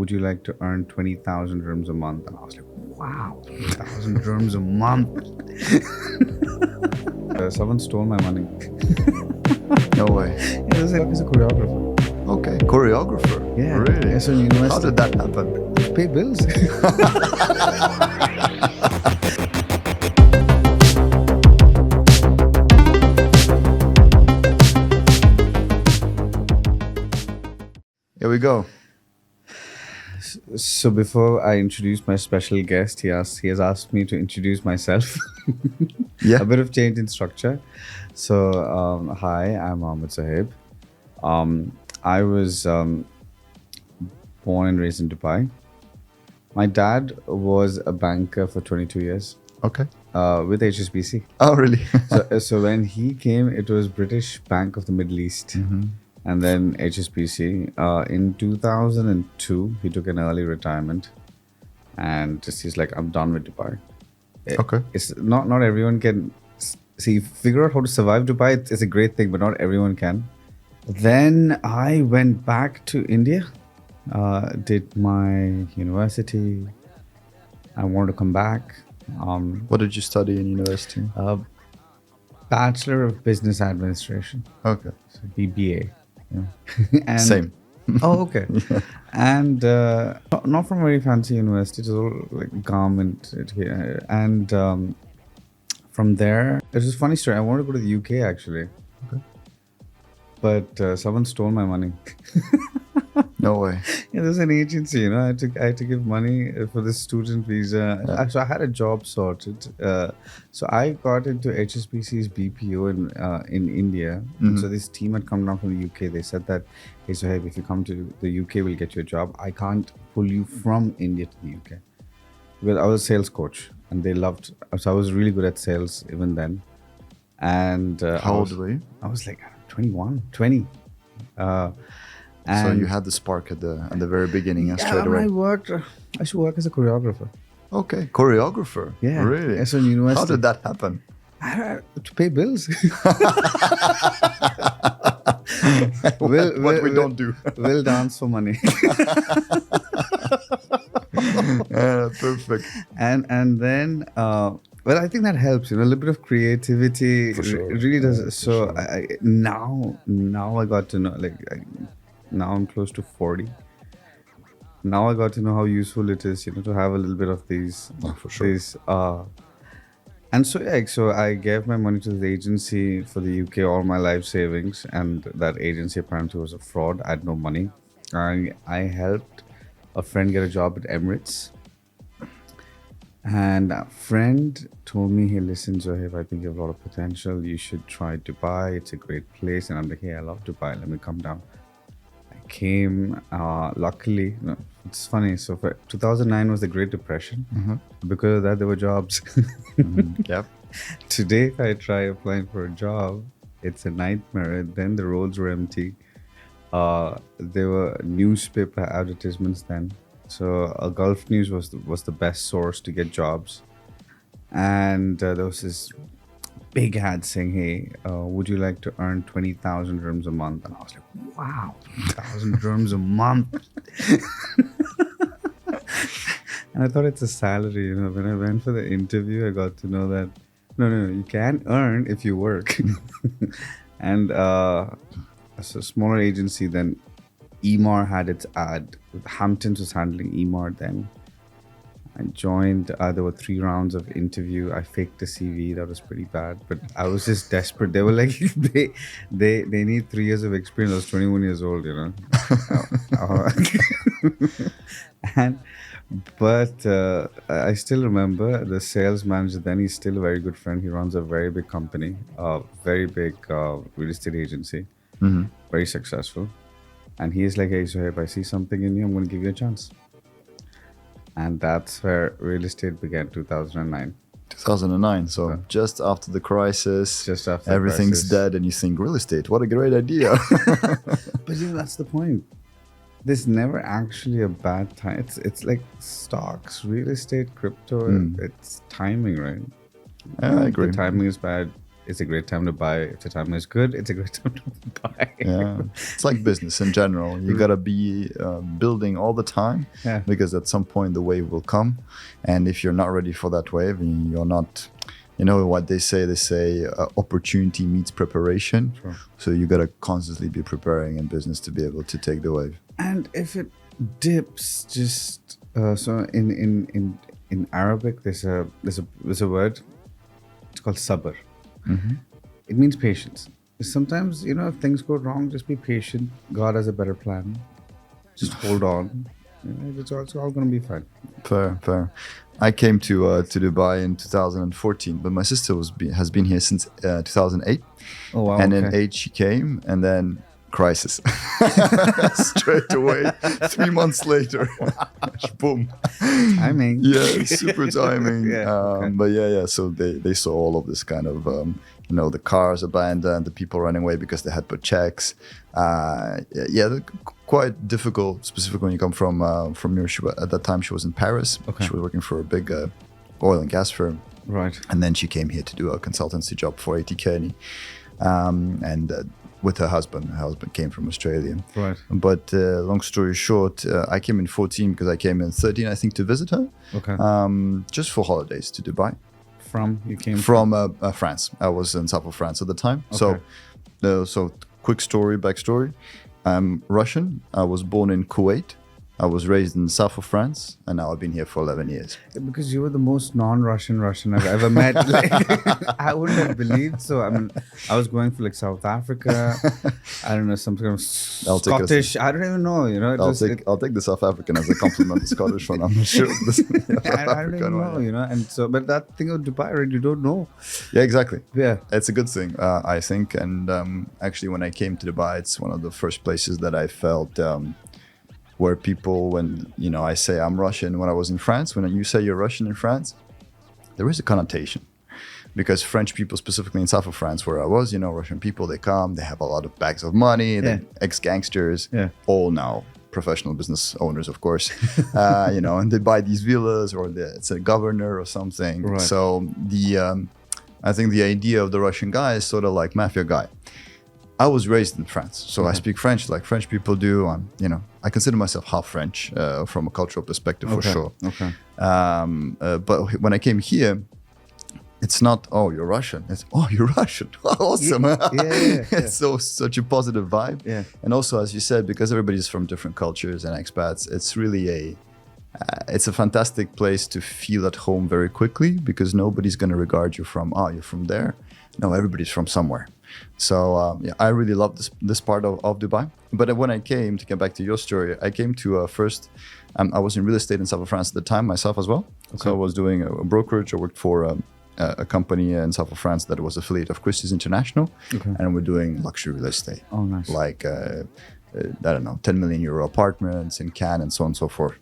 would you like to earn 20,000 dirhams a month? And I was like, wow, 20,000 dirhams a month. Someone stole my money. No way. It was like, he's a choreographer. Okay, choreographer. Yeah. Really? Yeah, so in university, How did that happen? pay bills. Here we go. So before I introduce my special guest, he has asked me to introduce myself. Yeah. A bit of change in structure. So hi, I'm Mohammed Zohaib. I was born and raised in Dubai. My dad was a banker for 22 years Okay. with HSBC. Oh, really? So when he came, it was British Bank of the Middle East. And then HSBC. In 2002, he took an early retirement, and he's like, "I'm done with Dubai." Okay. It's not everyone can see. Figure out how to survive Dubai. It's a great thing, but not everyone can. Then I went back to India, did my university. I wanted to come back. What did you study in university? Bachelor of Business Administration, Okay. so BBA. And Same. Oh, okay. And not from a very fancy university, it was all like government here. And from there, it was a funny story. I wanted to go to the UK actually. Okay. But someone stole my money. No way. Yeah, there's an agency, I had to give money for the student visa. Yeah. So I had a job sorted. So I got into HSBC's BPO in India. And so this team had come down from the UK. They said that, hey, so hey, if you come to the UK, we'll get you a job. I can't pull you from India to the UK. Because I was a sales coach, and they loved. So I was really good at sales even then. And How old were you? I was like 21, 20. So you had the spark at the very beginning and straight away. I should work as a choreographer. Okay, choreographer. Yeah. Really? Yeah, so in university. How did that happen? To pay bills. What we don't do. We'll dance for money. Perfect. And then, well, I think that helps. A little bit of creativity. For sure. It really does. Yeah, So for sure. now I got to know, now I'm close to 40. Now I got to know how useful it is, to have a little bit of these. Oh, for sure. These, and so I gave my money to the agency for the UK, all my life savings, and that agency apparently was a fraud. I had no money. I helped a friend get a job at Emirates. And a friend told me, hey, listen, Zohaib, I think you have a lot of potential. You should try Dubai. It's a great place. And I'm like, hey, I love Dubai. Let me come down. I came, luckily, it's funny. So for 2009 was the Great Depression. Because of that, there were jobs. Yep. Today, if I try applying for a job, it's a nightmare. Then the roles were empty. There were newspaper advertisements then. So Gulf News was the best source to get jobs. And there was this big ad saying, hey, would you like to earn 20,000 dirhams a month? And I was like, wow, 20,000 dirhams a month. And I thought it's a salary. When I went for the interview, I got to know that, no, you can earn if you work. And as a smaller agency, then Emaar had its ad. Hamptons was handling Emaar then. I joined. There were 3 rounds of interview. I faked a CV. That was pretty bad, but I was just desperate. They were like, they need 3 years of experience. I was 21 years old, But I still remember the sales manager then. He's still a very good friend. He runs a very big company, very big real estate agency, very successful. And he's like, hey, so if I see something in you, I'm going to give you a chance. And that's where real estate began, 2009. 2009. So just after the crisis, Just after everything's crisis. dead, and you think real estate. What a great idea! But that's the point. There's never actually a bad time. It's like stocks, real estate, crypto. It's timing, right? Yeah, I agree. The timing is bad. it's a great time to buy. If the time is good, it's a great time to buy. Yeah, it's like business in general. You gotta be building all the time, because at some point the wave will come, and if you're not ready for that wave, and you're not, you know what they say? They say opportunity meets preparation. Sure. So you gotta constantly be preparing in business to be able to take the wave. And if it dips, just so in Arabic, there's a word. It's called sabr. Mm-hmm. It means patience. Sometimes, if things go wrong, just be patient. God has a better plan. Just hold on. It's all going to be fine. Fair. I came to Dubai in 2014, but my sister has been here since 2008. Oh wow! And in 8 she came, and then crisis straight away. 3 months later, boom. Timing. Yeah, super timing. Okay. But yeah. So they saw all of this kind of the cars abandoned, the people running away because they had put checks. Quite difficult, specifically when you come from New York. At that time, she was in Paris. Okay. She was working for a big oil and gas firm. Right. And then she came here to do a consultancy job for A.T. Kearney. With her husband. Her husband came from Australia. Right. But long story short, I came in 14 because I came in 13, I think, to visit her. Okay. Just for holidays to Dubai. You came from France. I was in south of France at the time. Okay. So quick backstory. I'm Russian. I was born in Kuwait. I was raised in the south of France, and now I've been here for 11 years. Because you were the most non-Russian I've ever met. I wouldn't have believed so. I mean, I was going for like South Africa. I don't know, some kind of Scottish. I don't even know. I'll take the South African as a compliment. The Scottish one, I'm not sure. I don't even know. And so, but that thing of Dubai, right? You don't know. Yeah, exactly. Yeah, it's a good thing, I think. And actually, when I came to Dubai, it's one of the first places that I felt. Where people, when I say I'm Russian, when I was in France, when you say you're Russian in France, there is a connotation, because French people, specifically in south of France, where I was, Russian people, they come, they have a lot of bags of money, they're ex-gangsters, all now professional business owners, of course, and they buy these villas, or it's a governor or something. Right. So I think the idea of the Russian guy is sort of like mafia guy. I was raised in France, so I speak French like French people do. I consider myself half French from a cultural perspective, for sure. Okay. But when I came here, it's not, oh, you're Russian. It's, oh, you're Russian. Awesome. Yeah. It's such a positive vibe. Yeah. And also, as you said, because everybody's from different cultures and expats, it's really it's a fantastic place to feel at home very quickly, because nobody's going to regard you from, you're from there. No, everybody's from somewhere. So I really love this part of Dubai. But when I came, to get back to your story, I came to first, I was in real estate in south of France at the time, myself as well. Okay. So I was doing a brokerage. I worked for a company in south of France that was affiliate of Christie's International. Okay. And we're doing luxury real estate. Oh, nice. Like, I don't know, 10 million euro apartments in Cannes and so on and so forth.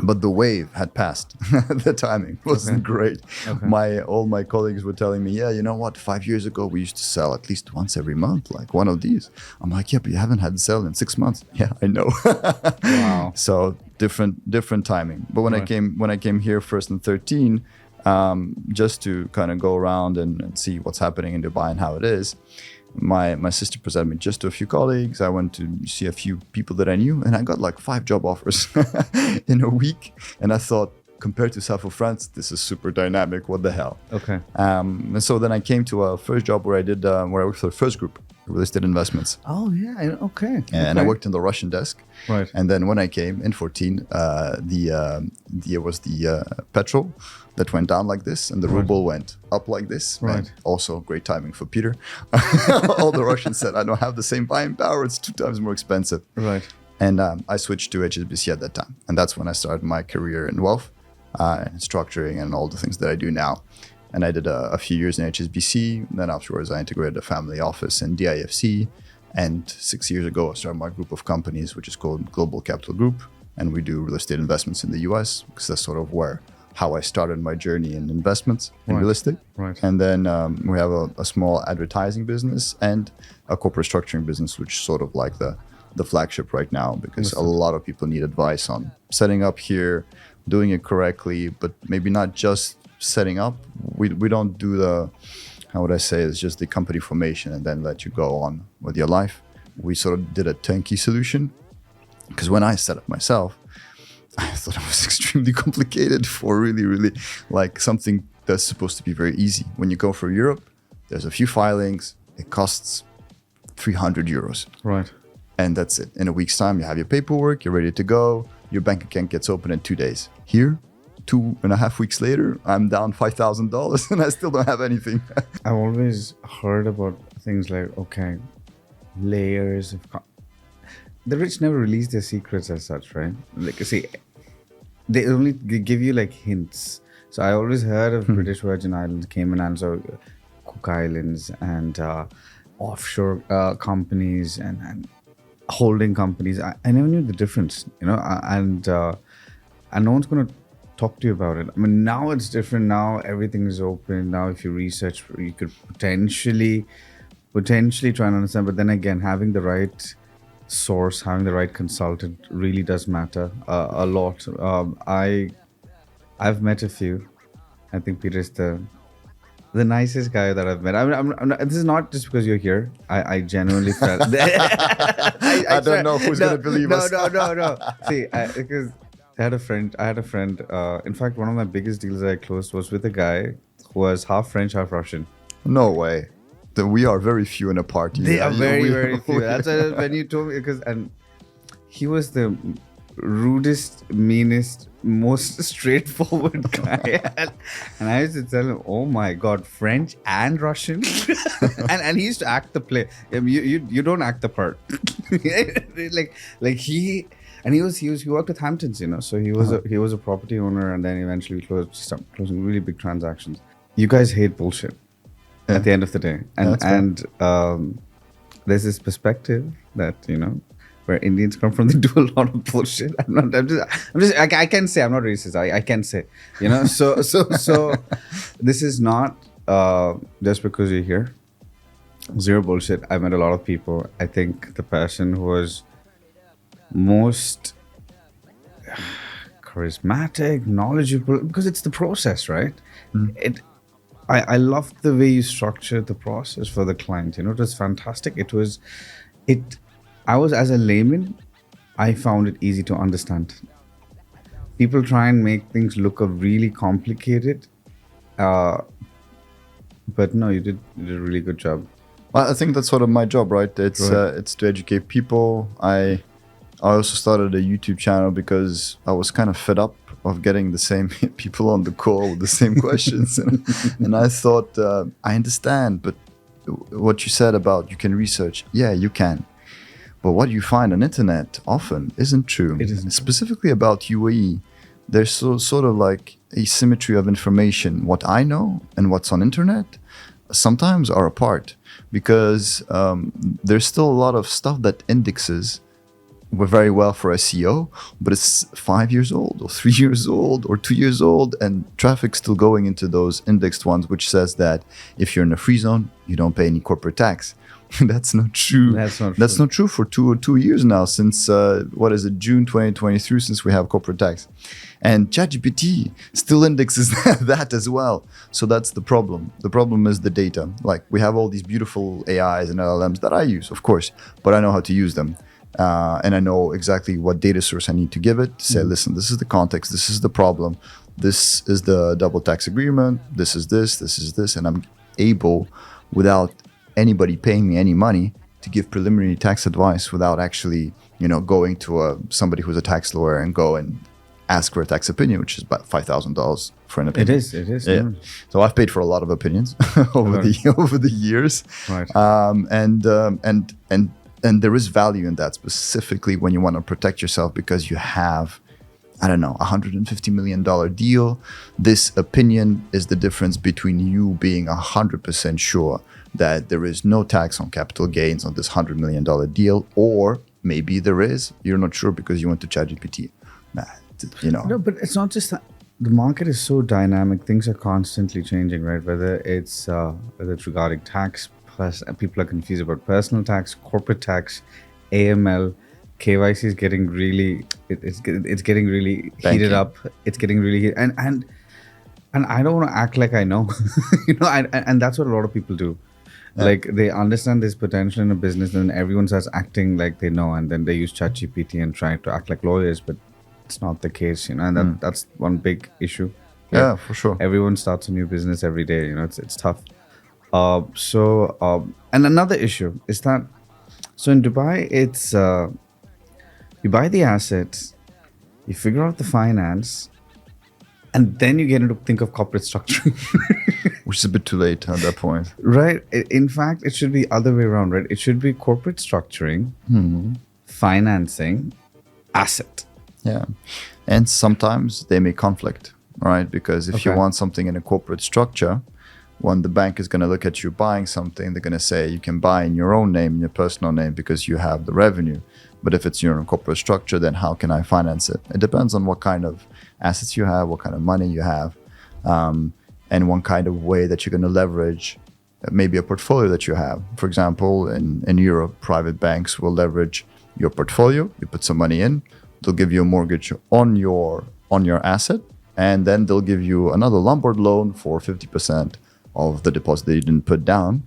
But the wave had passed. The timing wasn't great. Okay. All my colleagues were telling me, yeah, you know what? 5 years ago, we used to sell at least once every month, like one of these. I'm like, yeah, but you haven't had to sell in 6 months. Yeah, I know. Wow. So different timing. But when I came here first in 13, just to kind of go around and see what's happening in Dubai and how it is. My sister presented me just to a few colleagues. I went to see a few people that I knew, and I got like 5 job offers in a week. And I thought, compared to south of France, this is super dynamic. What the hell? Okay. And so then I came to a first job where I worked for the first group, real estate investments. Oh yeah. Okay. And I worked in the Russian desk. Right. And then when I came in 14, there was the petrol that went down like this, and the ruble went up like this. Right. And also great timing for Peter. All the Russians said, I don't have the same buying power. It's 2 times more expensive. Right. And I switched to HSBC at that time. And that's when I started my career in wealth, and structuring, and all the things that I do now. And I did a few years in HSBC. Then afterwards, I integrated a family office in DIFC. And 6 years ago, I started my group of companies, which is called Global Capital Group. And we do real estate investments in the US, because that's sort of how I started my journey in investments in real estate. Right. And then we have a small advertising business and a corporate structuring business, which is sort of like the flagship right now, because a lot of people need advice on setting up here, doing it correctly, but maybe not just setting up. We don't do how would I say, it's just the company formation and then let you go on with your life. We sort of did a turnkey solution because when I set up myself, I thought it was extremely complicated for really like something that's supposed to be very easy. When you go for Europe, there's a few filings, it costs 300 euros. Right. And that's it. In a week's time, you have your paperwork, you're ready to go. Your bank account gets open in 2 days. Here, 2.5 weeks later, I'm down $5,000 and I still don't have anything. I've always heard about things like, okay, layers of... The rich never release their secrets as such, right? Like, see, they only give you like hints. So I always heard of British Virgin Islands, Cayman Islands, or Cook Islands, and offshore companies and holding companies. I never knew the difference, you know, and no one's going to talk to you about it. I mean, now it's different. Now everything is open. Now if you research, you could potentially try and understand. But then again, having the right source, having the right consultant really does matter a lot. I've met a few. I think Peter is the nicest guy that I've met. I'm not, this is not just because you're here. I genuinely felt. I don't know who's going to believe us. No. See, because I had a friend. In fact, one of my biggest deals that I closed was with a guy who was half French, half Russian. No way. We are very few in a party. They are very few. That's why when you told me, and he was the rudest, meanest, most straightforward guy. And I used to tell him, oh my God, French and Russian. and he used to act the play. You don't act the part. he worked with Hamptons, you know. So he was a property owner, and then eventually we started closing really big transactions. You guys hate bullshit. At the end of the day, and there's this perspective that, you know, where Indians come from, they do a lot of bullshit. I can say I'm not racist. I can say, you know, so this is not just because you're here. Zero bullshit. I met a lot of people. I think the person who was most charismatic, knowledgeable, because it's the process, right? I loved the way you structured the process for the client. You know, it was fantastic. I was, as a layman, I found it easy to understand. People try and make things look really complicated, but no, you did a really good job. Well, I think that's sort of my job, right? It's to educate people. I also started a YouTube channel because I was kind of fed up of getting the same people on the call with the same questions. And I thought, I understand, but what you said about you can research, yeah, you can. But what you find on internet often isn't true. It isn't. Specifically about UAE, there's sort of like asymmetry of information. What I know and what's on internet sometimes are apart because there's still a lot of stuff that indexes were very well for SEO, but it's 5 years old or 3 years old or 2 years old, and traffic's still going into those indexed ones, which says that if you're in a free zone, you don't pay any corporate tax. That's not true. That's not true for 2 years now, since June 2023, since we have corporate tax. And ChatGPT still indexes that as well. So that's the problem. The problem is the data. Like, we have all these beautiful AIs and LLMs that I use, of course, but I know how to use them. And I know exactly what data source I need to give it to say, listen, this is the context, this is the problem, this is the double tax agreement, this is this, and I'm able, without anybody paying me any money, to give preliminary tax advice without actually, you know, going to somebody who's a tax lawyer and go and ask for a tax opinion, which is about $5,000 for an opinion. It is. Yeah. So I've paid for a lot of opinions over the years, right? And there is value in that, specifically when you want to protect yourself because you have, I don't know, $150 million deal. This opinion is the difference between you being 100% sure that there is no tax on capital gains on this $100 million deal, or maybe there is, you're not sure because you went to ChatGPT. You know. No, but it's not just that. The market is so dynamic. Things are constantly changing, right? Whether it's regarding tax, people are confused about personal tax, corporate tax, AML, KYC is getting really, it's getting really heated up. It's getting really heated. And and I don't want to act like I know. And that's what a lot of people do. Like they understand this potential in a business, and everyone starts acting like they know, and then they use ChatGPT and try to act like lawyers, but it's not the case, and that's one big issue. Yeah, for sure. Everyone starts a new business every day. It's tough. And another issue is that so in Dubai, it's you buy the assets, you figure out the finance, and then you get into think of corporate structuring. Which is a bit too late at that point. Right. In fact, it should be other way around, right? It should be corporate structuring, financing, asset. Yeah. And sometimes they may conflict, right? Because if you Okay. want something in a corporate structure, when the bank is going to look at you buying something, they're going to say you can buy in your own name, in your personal name, because you have the revenue. But if it's your own corporate structure, then how can I finance it? It depends on what kind of assets you have, what kind of money you have, and one kind of way that you're going to leverage maybe a portfolio that you have. For example, in Europe, private banks will leverage your portfolio. You put some money in, they'll give you a mortgage on your asset, and then they'll give you another Lombard loan for 50% of the deposit that you didn't put down,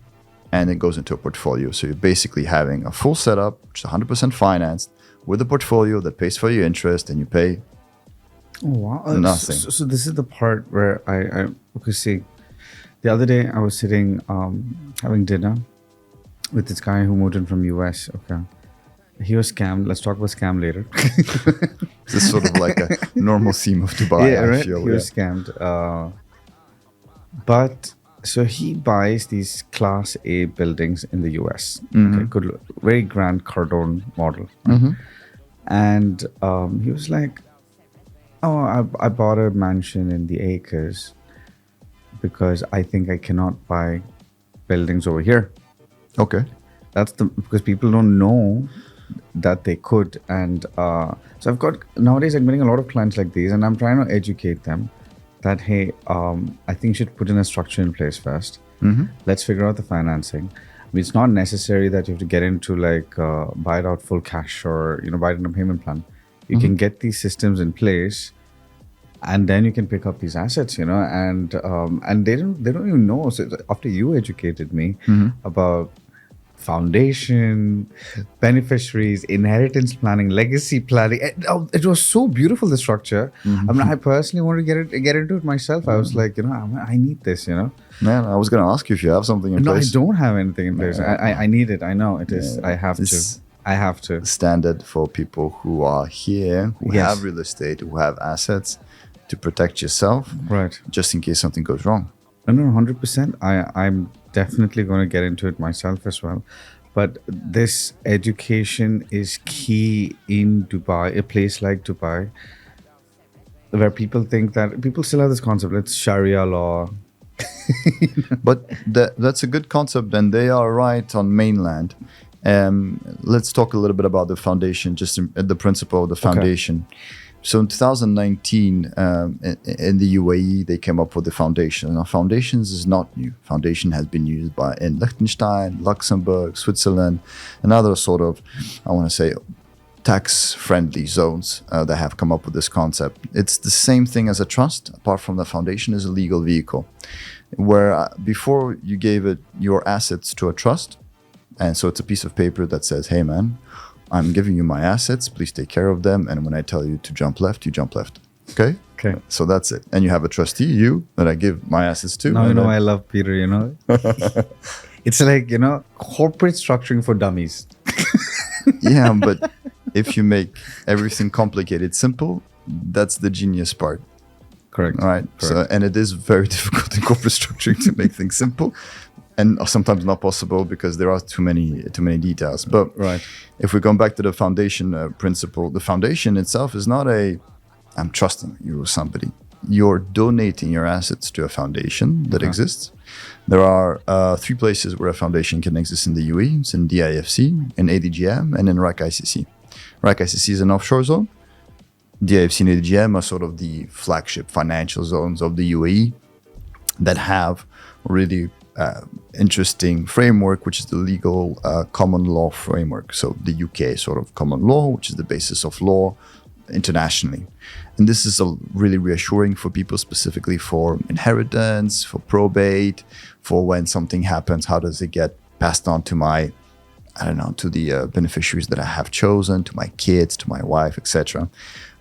and it goes into a portfolio. So you're basically having a full setup, which is 100% financed, with a portfolio that pays for your interest, and you pay Oh, wow. Nothing. So this is the part where I okay, see, the other day I was sitting having dinner with this guy who moved in from US. Okay. He was scammed. Let's talk about scam later. This is sort of like a normal theme of Dubai, Yeah, I right. feel. He was scammed. But so he buys these Class A buildings in the US. Okay, good, very grand Cardone model. And he was like, "Oh, I bought a mansion in the acres because I think I cannot buy buildings over here." Okay. That's because people don't know that they could. And so I've got nowadays I'm getting a lot of clients like these, and I'm trying to educate them that, hey, I think you should put in a structure in place first. Let's figure out the financing. I mean, it's not necessary that you have to get into like buy it out full cash or buy it in a payment plan. You can get these systems in place, and then you can pick up these assets, and they don't even know. So after you educated me about foundation, beneficiaries, inheritance planning, legacy planning, it was so beautiful, the structure. I mean, I personally wanted to get into it myself. I was like, I need this. Man, I was going to ask you if you have something in No, I place. don't have anything in place. I need it. I know it is. Yeah. I have to. It's I have to. standard for people who are here, who Yes. have real estate, who have assets, to protect yourself, Right. just in case something goes wrong. No, 100%. I'm definitely going to get into it myself as well. But this education is key in Dubai, a place like Dubai, where people think that people still have this concept. It's Sharia law. But that's a good concept, and they are right on mainland. Let's talk a little bit about the foundation, just the principle of the foundation. So in 2019, in the UAE, they came up with the foundation. Now, foundations is not new. Foundation has been used in Liechtenstein, Luxembourg, Switzerland, and other sort of, I want to say, tax-friendly zones that have come up with this concept. It's the same thing as a trust, apart from the foundation is a legal vehicle, where before you gave your assets to a trust, and so it's a piece of paper that says, hey man, I'm giving you my assets, please take care of them, and when I tell you to jump left, you jump left. Okay? Okay. So that's it. And you have a trustee, that I give my assets to. Now and then- I love Peter, It's like, corporate structuring for dummies. Yeah, but if you make everything complicated simple, that's the genius part. Correct. Right. Correct. So, and it is very difficult in corporate structuring to make things simple, and sometimes not possible because there are too many details. But Right. if we come back to the foundation principle, the foundation itself is not I'm trusting you or somebody. You're donating your assets to a foundation that exists. There are 3 places where a foundation can exist in the UAE. It's in DIFC, in ADGM, and in RAK ICC. RAK ICC is an offshore zone. DIFC and ADGM are sort of the flagship financial zones of the UAE that have really interesting framework, which is the legal common law framework. So the UK sort of common law, which is the basis of law internationally. And this is really reassuring for people, specifically for inheritance, for probate, for when something happens, how does it get passed on to to the beneficiaries that I have chosen, to my kids, to my wife, etc.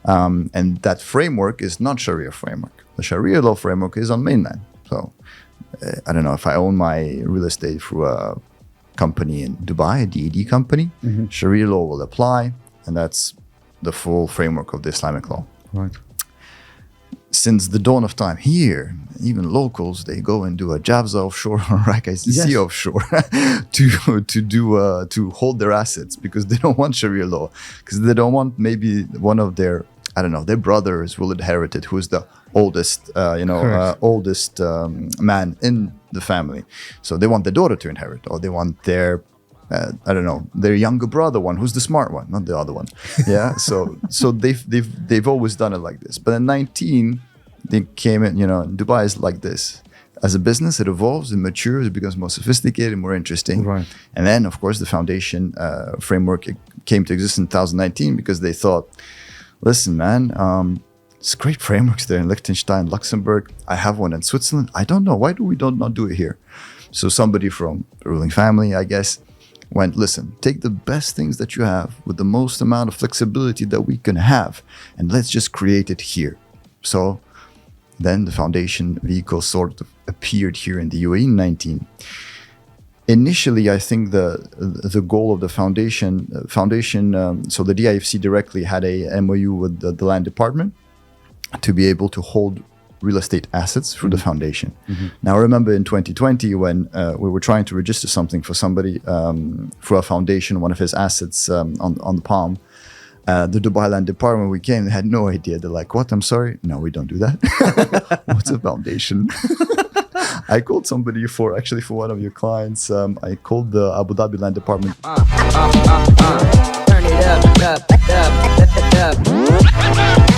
And that framework is not Sharia framework. The Sharia law framework is on mainland. So I don't know, if I own my real estate through a company in Dubai, a DED company, Sharia law will apply, and that's the full framework of the Islamic law. Right. Since the dawn of time here, even locals, they go and do a Jabza offshore or HSBC offshore to hold their assets, because they don't want Sharia law, because they don't want maybe one of their, their brothers will inherit it, who is the oldest, man in the family. So they want the daughter to inherit, or they want their their younger brother one, who's the smart one, not the other one. Yeah. So they've always done it like this. But in 19, they came in, Dubai is like this. As a business, it evolves, it matures, it becomes more sophisticated, more interesting. Right. And then, of course, the foundation framework came to exist in 2019, because they thought, listen, man, it's great frameworks there in Liechtenstein, Luxembourg. I have one in Switzerland. I don't know. Why do we not do it here? So somebody from the ruling family, I guess, went, listen, take the best things that you have with the most amount of flexibility that we can have, and let's just create it here. So then the foundation vehicle sort of appeared here in the UAE in 19. Initially, I think the goal of the foundation, so the DIFC directly had a MOU with the land department to be able to hold real estate assets through the foundation. Now, I remember in 2020 when we were trying to register something for somebody through a foundation, one of his assets on the palm. The Dubai Land Department, we came, they had no idea. They're like, what? I'm sorry. No, we don't do that. What's a foundation? I called somebody for one of your clients. I called the Abu Dhabi Land Department. Turn it up.